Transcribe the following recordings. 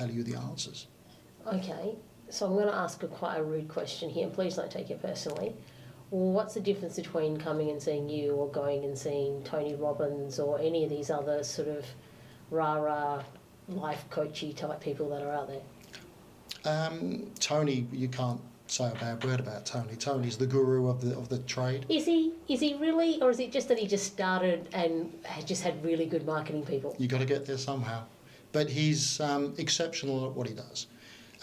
tell you the answers. Okay, so I'm going to ask quite a rude question here, and please don't take it personally. What's the difference between coming and seeing you or going and seeing Tony Robbins or any of these other sort of rah-rah life coachy type people that are out there? Tony, you can't say a bad word about Tony. Tony's the guru of the trade. Is he really, or is it just that he just started and has just had really good marketing people? You got to get there somehow. But he's exceptional at what he does.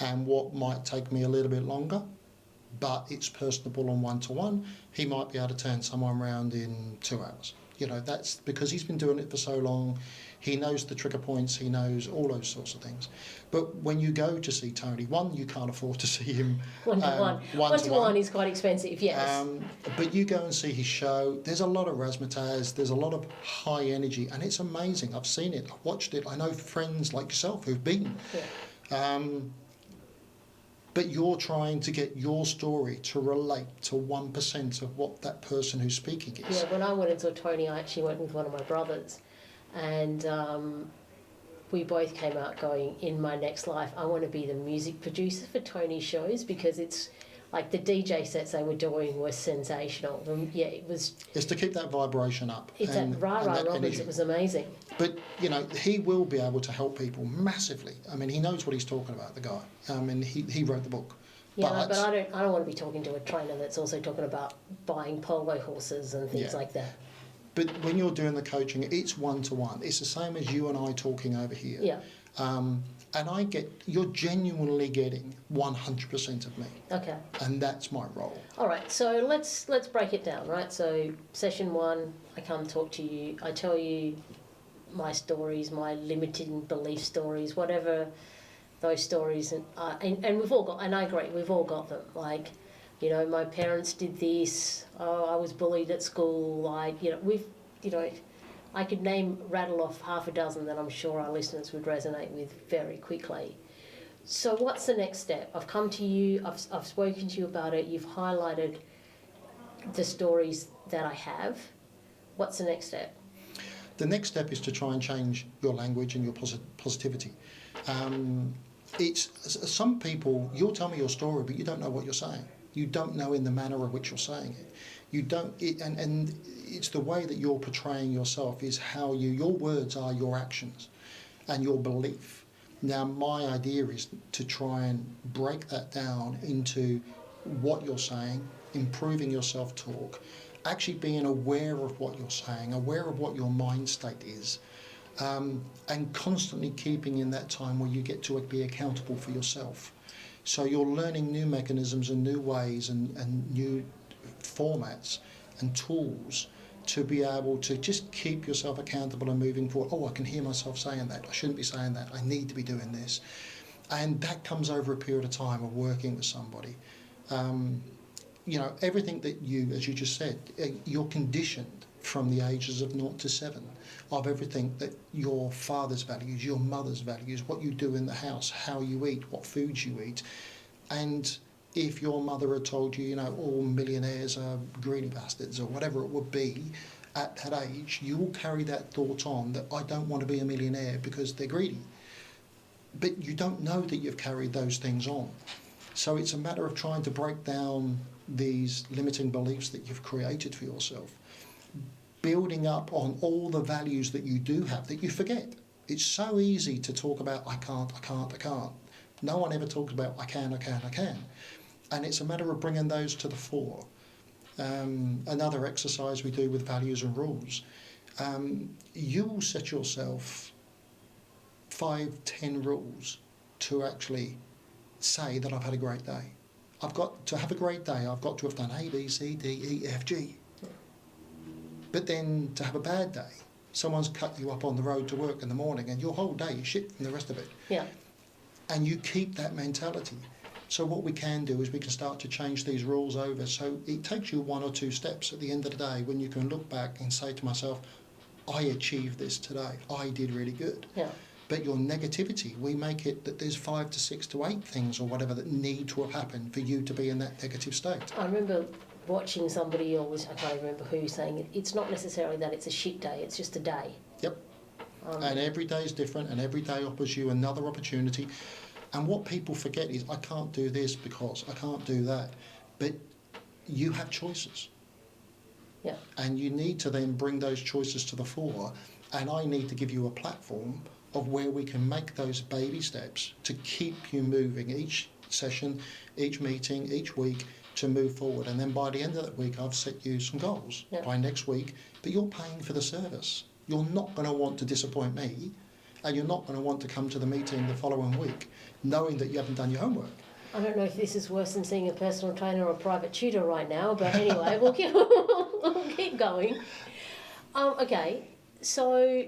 And what might take me a little bit longer, but it's personable and one-to-one, he might be able to turn someone around in 2 hours. You know, that's because he's been doing it for so long. He knows the trigger points, he knows all those sorts of things. But when you go to see Tony, one, you can't afford to see him one-to-one. One-to-one is quite expensive, yes. But you go and see his show, there's a lot of razzmatazz, there's a lot of high energy, and it's amazing. I've seen it, I've watched it, I know friends like yourself who've been. Yeah. But you're trying to get your story to relate to 1% of what that person who's speaking is. Yeah, when I went and saw Tony, I actually went with one of my brothers, and we both came out going, in my next life, I want to be the music producer for Tony's shows, because it's like the DJ sets they were doing were sensational. Yeah, it was... It's to keep that vibration up. It's that rah-rah Robbins, it was amazing. But, you know, he will be able to help people massively. I mean, he knows what he's talking about, the guy. And he wrote the book. Yeah, but I don't want to be talking to a trainer that's also talking about buying polo horses and things like that. But when you're doing the coaching, it's one-to-one. It's the same as you and I talking over here. Yeah. And you're genuinely getting 100% of me. Okay. And that's my role. All right, so let's break it down, right? So session 1, I come talk to you. I tell you my stories, my limiting belief stories, whatever those stories, and we've all got, and I agree, we've all got them. Like, you know, my parents did this. Oh, I was bullied at school. Like, you know, I could rattle off half a dozen that I'm sure our listeners would resonate with very quickly. So what's the next step? I've come to you, I've spoken to you about it, you've highlighted the stories that I have. What's the next step? The next step is to try and change your language and your positivity. It's some people, you'll tell me your story, but you don't know what you're saying. You don't know in the manner of which you're saying it. You don't, and it's the way that you're portraying yourself is how your words are your actions and your belief. Now, my idea is to try and break that down into what you're saying, improving your self-talk, actually being aware of what you're saying, aware of what your mind state is, and constantly keeping in that time where you get to be accountable for yourself. So you're learning new mechanisms and new ways and new formats and tools to be able to just keep yourself accountable and moving forward. Oh, I can hear myself saying that. I shouldn't be saying that. I need to be doing this. And that comes over a period of time of working with somebody. You know, everything that you, as you just said, you're conditioned from the ages of 0 to 7 of everything that your father's values, your mother's values, what you do in the house, how you eat, what foods you eat. And if your mother had told you, you know, all millionaires are greedy bastards or whatever it would be at that age, you will carry that thought on that I don't want to be a millionaire because they're greedy. But you don't know that you've carried those things on. So it's a matter of trying to break down these limiting beliefs that you've created for yourself, building up on all the values that you do have that you forget. It's so easy to talk about I can't. No one ever talks about I can. And it's a matter of bringing those to the fore. Another exercise we do with values and rules, you will set yourself 5-10 rules to actually say that I've had a great day. I've got to have a great day, I've got to have done A, B, C, D, E, F, G. But then to have a bad day, someone's cut you up on the road to work in the morning and your whole day is shit from the rest of it. Yeah. And you keep that mentality. So what we can do is we can start to change these rules over. So it takes you 1 or 2 steps at the end of the day when you can look back and say to myself, I achieved this today. I did really good. Yeah. But your negativity, we make it that there's 5 to 6 to 8 things or whatever that need to have happened for you to be in that negative state. I remember watching somebody, I can't remember who, saying it's not necessarily that it's a shit day, it's just a day. Yep. And every day is different, and every day offers you another opportunity. And what people forget is, I can't do this because I can't do that. But you have choices. Yeah. And you need to then bring those choices to the fore. And I need to give you a platform of where we can make those baby steps to keep you moving each session, each meeting, each week, to move forward. And then by the end of that week, I've set you some goals by next week, but you're paying for the service. You're not going to want to disappoint me, and you're not going to want to come to the meeting the following week knowing that you haven't done your homework. I don't know if this is worse than seeing a personal trainer or a private tutor right now, but anyway, we'll keep going. Okay, so